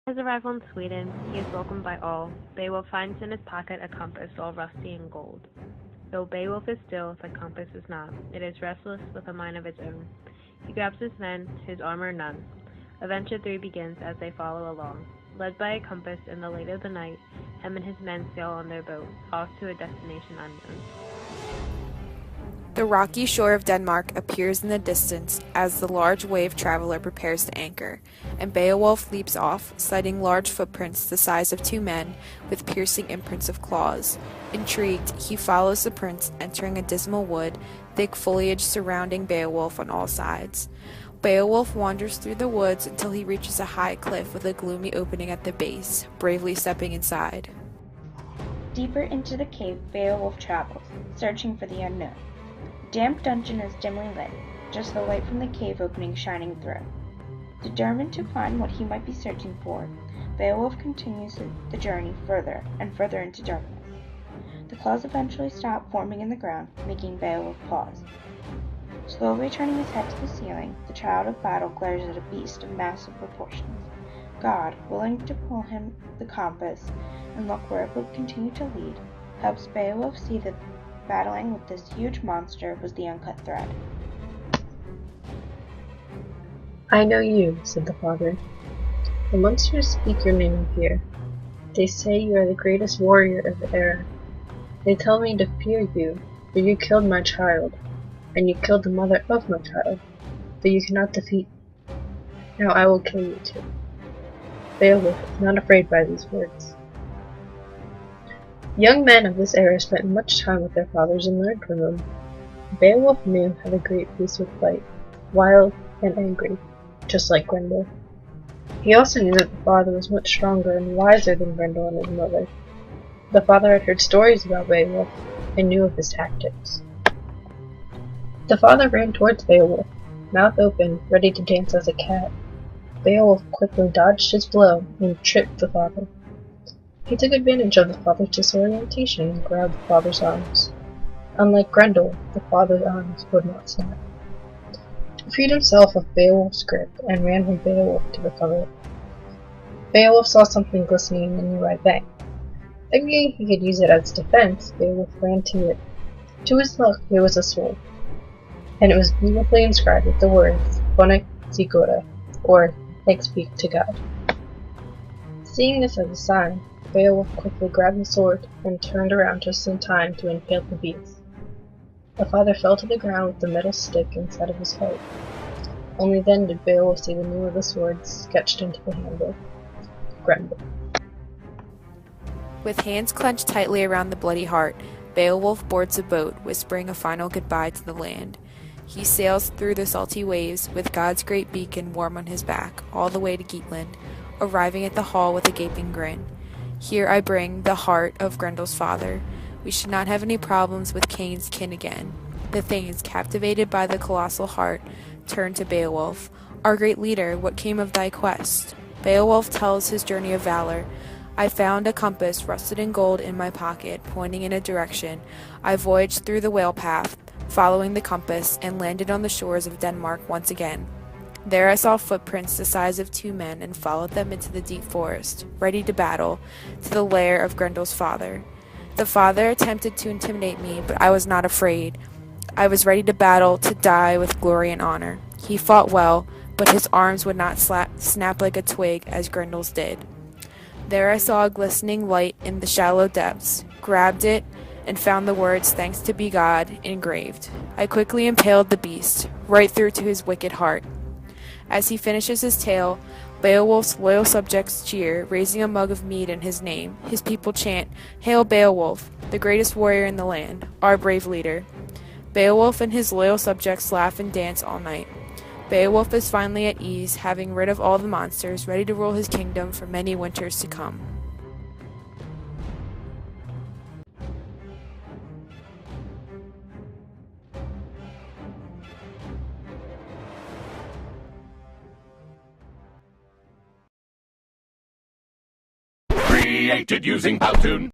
His arrival in Sweden, he is welcomed by all. Beowulf finds in his pocket a compass all rusty and gold. Though Beowulf is still, the compass is not. It is restless with a mind of its own. He grabs his men, his armor none. Adventure 3 begins as they follow along. Led by a compass in the light of the night, him and his men sail on their boat, off to a destination unknown. The rocky shore of Denmark appears in the distance as the large wave traveler prepares to anchor, and Beowulf leaps off, sighting large footprints the size of 2 men with piercing imprints of claws. Intrigued, he follows the prints, entering a dismal wood, thick foliage surrounding Beowulf on all sides. Beowulf wanders through the woods until he reaches a high cliff with a gloomy opening at the base, bravely stepping inside. Deeper into the cave Beowulf travels, searching for the unknown. The damp dungeon is dimly lit, just the light from the cave opening shining through. Determined to find what he might be searching for, Beowulf continues the journey further and further into darkness. The claws eventually stop forming in the ground, making Beowulf pause. Slowly turning his head to the ceiling, the child of battle glares at a beast of massive proportions. God, willing to pull him the compass and look where it would continue to lead, helps Beowulf see that battling with this huge monster was the uncut thread. "I know you," said the father. "The monsters speak your name here. They say you are the greatest warrior of the era. They tell me to fear you, for you killed my child, and you killed the mother of my child, but you cannot defeat me. Now I will kill you too." Beowulf is not afraid by these words. Young men of this era spent much time with their fathers and learned from them. Beowulf knew how the great beasts would fight, wild and angry, just like Grendel. He also knew that the father was much stronger and wiser than Grendel and his mother. The father had heard stories about Beowulf and knew of his tactics. The father ran towards Beowulf, mouth open, ready to dance as a cat. Beowulf quickly dodged his blow and tripped the father. He took advantage of the father's disorientation and grabbed the father's arms. Unlike Grendel, the father's arms would not snap. He freed himself of Beowulf's grip and ran from Beowulf to recover it. Beowulf saw something glistening in the nearby bank. Thinking he could use it as defense, Beowulf ran to it. To his luck, it was a sword, and it was beautifully inscribed with the words Bonek Sigura, or Thanks be to God. Seeing this as a sign, Beowulf quickly grabbed the sword and turned around just in time to impale the beast. The father fell to the ground with the metal stick inside of his heart. Only then did Beowulf see the name of the sword sketched into the handle: Grendel. With hands clenched tightly around the bloody heart, Beowulf boards a boat, whispering a final goodbye to the land. He sails through the salty waves, with God's great beacon warm on his back, all the way to Geatland, arriving at the hall with a gaping grin. "Here I bring the heart of Grendel's father. We should not have any problems with Cain's kin again." The Thanes, captivated by the colossal heart, turn to Beowulf. "Our great leader, what came of thy quest?" Beowulf tells his journey of valor. "I found a compass rusted in gold in my pocket, pointing in a direction. I voyaged through the whale path, following the compass, and landed on the shores of Denmark once again. There I saw footprints the size of 2 men and followed them into the deep forest, ready to battle, to the lair of Grendel's father. The father attempted to intimidate me, but I was not afraid. I was ready to battle, to die with glory and honor. He fought well, but his arms would not snap like a twig as Grendel's did. There I saw a glistening light in the shallow depths, grabbed it, and found the words 'Thanks to be God' engraved. I quickly impaled the beast, right through to his wicked heart." As he finishes his tale, Beowulf's loyal subjects cheer, raising a mug of mead in his name. His people chant, "Hail Beowulf, the greatest warrior in the land, our brave leader." Beowulf and his loyal subjects laugh and dance all night. Beowulf is finally at ease, having rid of all the monsters, ready to rule his kingdom for many winters to come. Created using Powtoon.